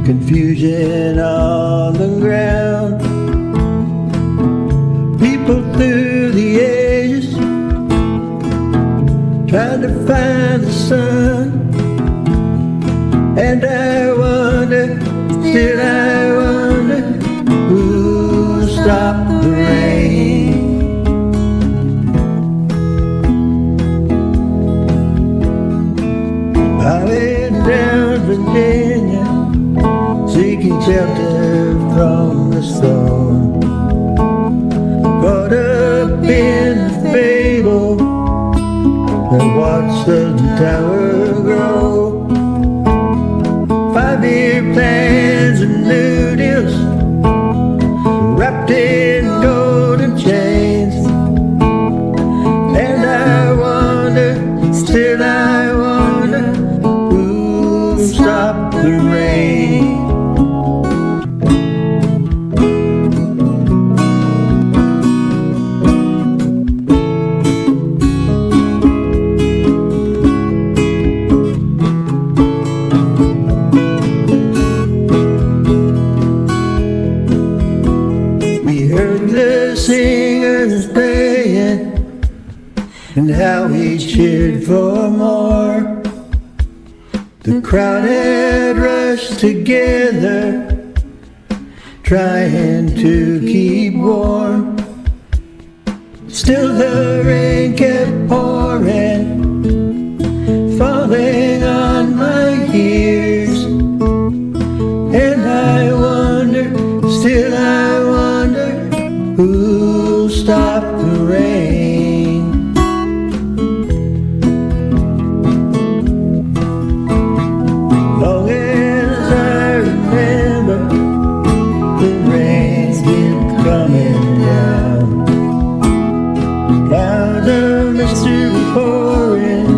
confusion on the ground. People through the ages trying to find the sun. And I wonder, still I wonder, who'll stop the rain? I went down Virginia, seeking shelter from the storm. Caught up in the fable that watched the tower grow. 5-year plans and new deals wrapped in golden chains. And I wonder, still I wonder, who'll stop the rain? The singers playing, and how we cheered for more. The crowd had rushed together, trying to keep warm. Still the rain kept pouring, falling on my ears. And I wonder, still I wonder, who'll stop the rain? Long as I remember, the rain's been coming down. Clouds of mystery pouring,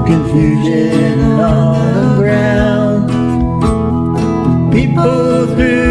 confusion on the ground. People through